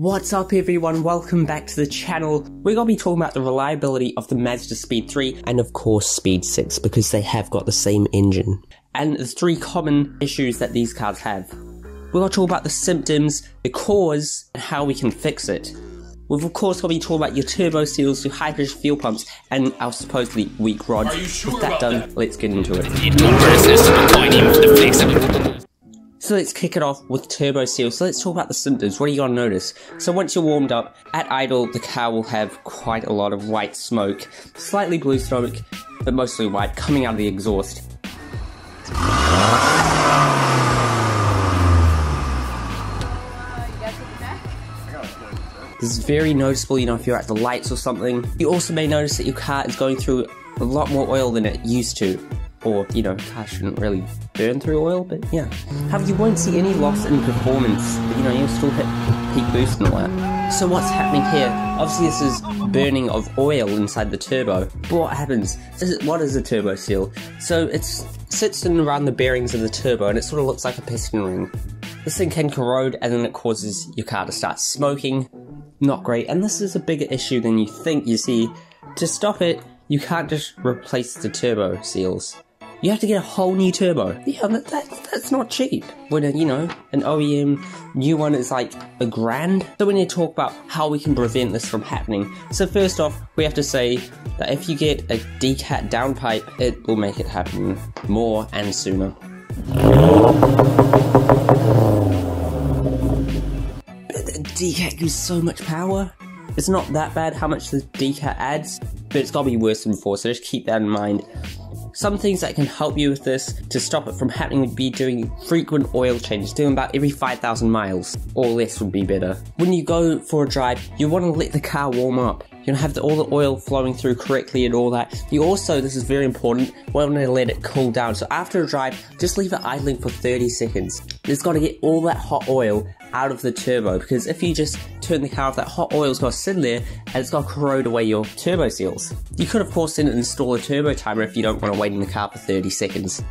What's up everyone, welcome back to the channel. We're going to be talking about the reliability of the Mazdaspeed 3 and of course Speed 6 because they have got the same engine. And the three common issues that these cars have. We're going to talk about the symptoms, the cause, and how we can fix it. We've of course going to be talking about your turbo seals, your high pressure fuel pumps, and our supposedly weak rods. Are you sure With that done, let's get into it. So let's kick it off with turbo seal. So let's talk about the symptoms. What are you going to notice? So once you're warmed up, at idle, the car will have quite a lot of white smoke. Slightly blue smoke, but mostly white, coming out of the exhaust. This is very noticeable, you know, if you're at the lights or something. You also may notice that your car is going through a lot more oil than it used to. Or, you know, car shouldn't really burn through oil, but yeah. However, you won't see any loss in performance, but, you know, you'll still hit peak boost and all that. So what's happening here? Obviously this is burning of oil inside the turbo. But what happens? What is a turbo seal? So it sits in around the bearings of the turbo and it sort of looks like a piston ring. This thing can corrode and then it causes your car to start smoking. Not great, and this is a bigger issue than you think. You see, to stop it, you can't just replace the turbo seals. You have to get a whole new turbo. Yeah, that's not cheap. When, you know, an OEM new one is like $1,000. So we need to talk about how we can prevent this from happening. So first off, we have to say that if you get a decat downpipe, it will make it happen more and sooner. But the decat gives so much power. It's not that bad how much the decat adds, but it's gotta be worse than before, so just keep that in mind. Some things that can help you with this to stop it from happening would be doing frequent oil changes, doing about every 5,000 miles, or less would be better. When you go for a drive, you want to let the car warm up. You want to have all the oil flowing through correctly and all that. You also, this is very important, want to let it cool down. So after a drive, just leave it idling for 30 seconds. It's got to get all that hot oil out of the turbo, because if you just turn the car off, that hot oil's got to sit there and it's got to corrode away your turbo seals. You could of course then install a turbo timer if you don't want to wait in the car for 30 seconds.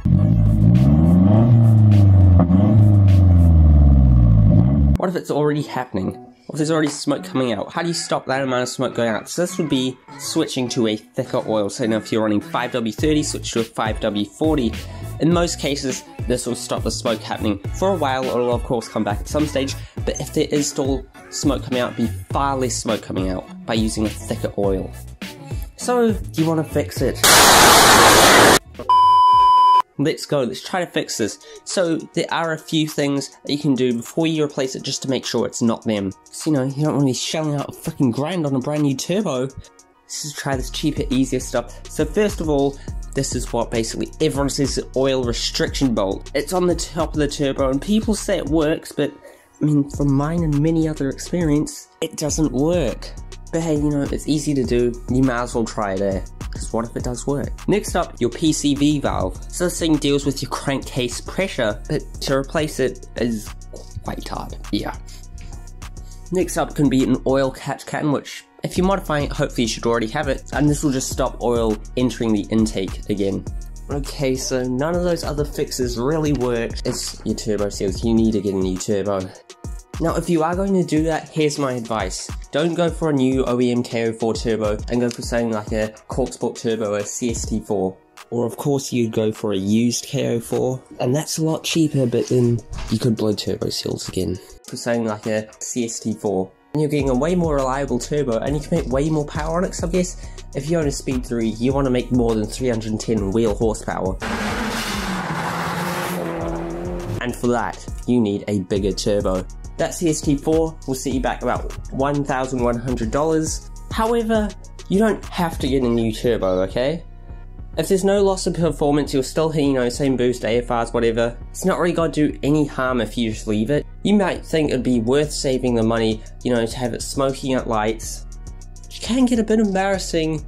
What if it's already happening? What if there's already smoke coming out? How do you stop that amount of smoke going out? So this would be switching to a thicker oil. So now if you're running 5W30, switch to a 5W40. In most cases, this will stop the smoke happening for a while. It'll of course come back at some stage, but if there is still smoke coming out, it'll be far less smoke coming out by using a thicker oil. So, do you want to fix it? Let's go, let's try to fix this. So, there are a few things that you can do before you replace it just to make sure it's not them. So, you know, you don't want to be shelling out a freaking grand on a brand new turbo. Let's just try this cheaper, easier stuff. So first of all, this is what basically everyone says, the oil restriction bolt. It's on the top of the turbo and people say it works, but I mean, from mine and many other experience, it doesn't work. But hey, you know, it's easy to do, you might as well try it there. Because what if it does work? Next up, your PCV valve. So this thing deals with your crankcase pressure, but to replace it is quite hard. Yeah. Next up can be an oil catch can, which if you're modifying it, hopefully you should already have it, and this will just stop oil entering the intake again. Okay, so none of those other fixes really work. It's your turbo seals, you need to get a new turbo. Now if you are going to do that, here's my advice. Don't go for a new OEM KO4 turbo and go for something like a Corksport turbo or a CST4. Or of course you'd go for a used KO4, and that's a lot cheaper, but then you could blow turbo seals again. For something like a CST4. And you're getting a way more reliable turbo and you can make way more power on it, so I guess if you own a Speed 3, you want to make more than 310 wheel horsepower. And for that, you need a bigger turbo. That CST4 will set you back about $1,100. However, you don't have to get a new turbo, okay? If there's no loss of performance, you'll still hit, you know, same boost, AFRs, whatever. It's not really going to do any harm if you just leave it. You might think it'd be worth saving the money, you know, to have it smoking at lights. Which can get a bit embarrassing,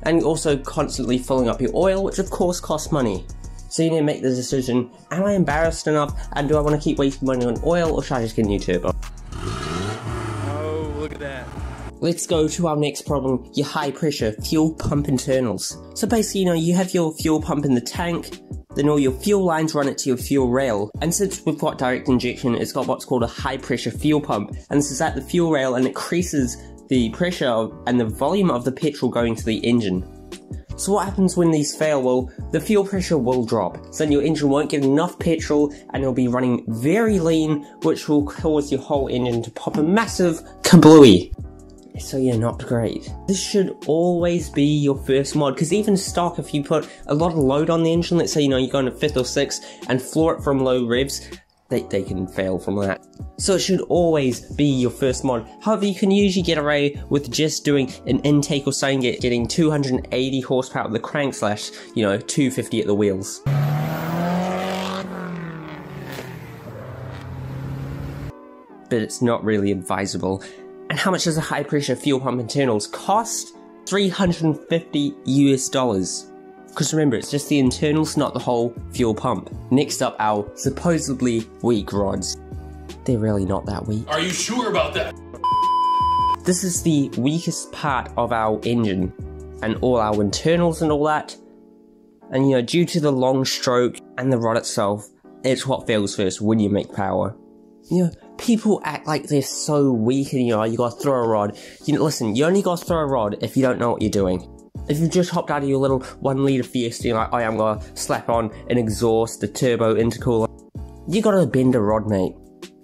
and also constantly filling up your oil, which of course costs money. So you need to make the decision, am I embarrassed enough, and do I want to keep wasting money on oil, or should I just get a new turbo? Oh, look at that. Let's go to our next problem, your high pressure fuel pump internals. So basically, you know, you have your fuel pump in the tank, then all your fuel lines run it to your fuel rail. And since we've got direct injection, it's got what's called a high pressure fuel pump, and this is at the fuel rail and it increases the pressure and the volume of the petrol going to the engine. So what happens when these fail? Well, the fuel pressure will drop, so then your engine won't get enough petrol and it'll be running very lean, which will cause your whole engine to pop a massive kablooey. So yeah, not great. This should always be your first mod, because even stock, if you put a lot of load on the engine, let's say, you know, you go into 5th or 6th and floor it from low revs, they can fail from that. So it should always be your first mod. However, you can usually get away with just doing an intake or something, getting 280 horsepower at the crank slash, you know, 250 at the wheels. But it's not really advisable. And how much does a high pressure fuel pump internals cost? $350 US. Because remember, it's just the internals, not the whole fuel pump. Next up, our supposedly weak rods. They're really not that weak. Are you sure about that? This is the weakest part of our engine, and all our internals and all that. And you know, due to the long stroke and the rod itself, it's what fails first when you make power. You know, people act like they're so weak and, you know, you gotta throw a rod. You know, listen, you only gotta throw a rod if you don't know what you're doing. If you've just hopped out of your little 1 litre Fiesta, you're like, oh yeah, I'm gonna slap on an exhaust, a turbo intercooler, you gotta bend a rod, mate.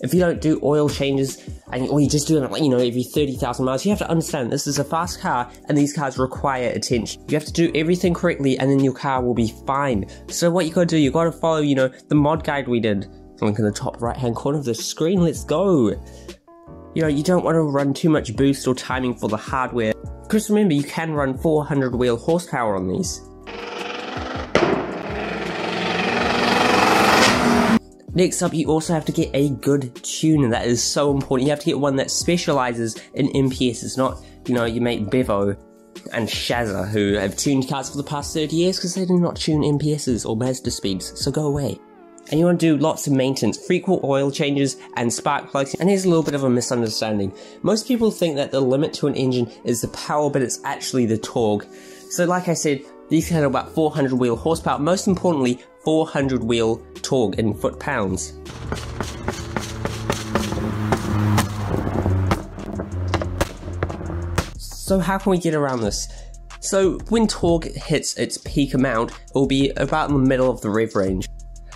If you don't do oil changes, or you just do it, like, you know, every 30,000 miles, you have to understand this is a fast car, and these cars require attention. You have to do everything correctly, and then your car will be fine. So what you gotta do, you gotta follow, you know, the mod guide we did. Link in the top right hand corner of the screen, let's go! You know, you don't want to run too much boost or timing for the hardware, because remember, you can run 400 wheel horsepower on these. Next up, you also have to get a good tuner. That is so important. You have to get one that specializes in MPS. It's not, you know, your mate Bevo and Shazza, who have tuned cars for the past 30 years, because they do not tune MPSs or Mazdaspeeds, so go away. And you want to do lots of maintenance, frequent oil changes and spark plugs. And here's a little bit of a misunderstanding. Most people think that the limit to an engine is the power, but it's actually the torque. So like I said, these had about 400 wheel horsepower, most importantly 400 wheel torque in foot-pounds. So how can we get around this? So when torque hits its peak amount, it will be about in the middle of the rev range.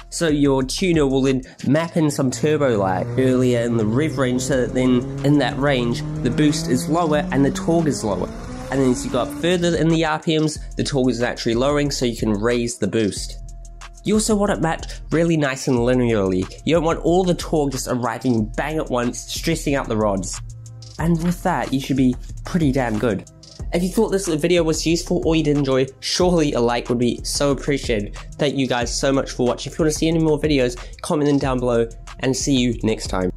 So your tuner will then map in some turbo lag earlier in the rev range, so that then in that range the boost is lower and the torque is lower. And then as you go up further in the RPMs, the torque is naturally lowering, so you can raise the boost. You also want it mapped really nice and linearly. You don't want all the torque just arriving bang at once, stressing out the rods. And with that, you should be pretty damn good. If you thought this video was useful or you did enjoy, surely a like would be so appreciated. Thank you guys so much for watching. If you want to see any more videos, comment them down below, and see you next time.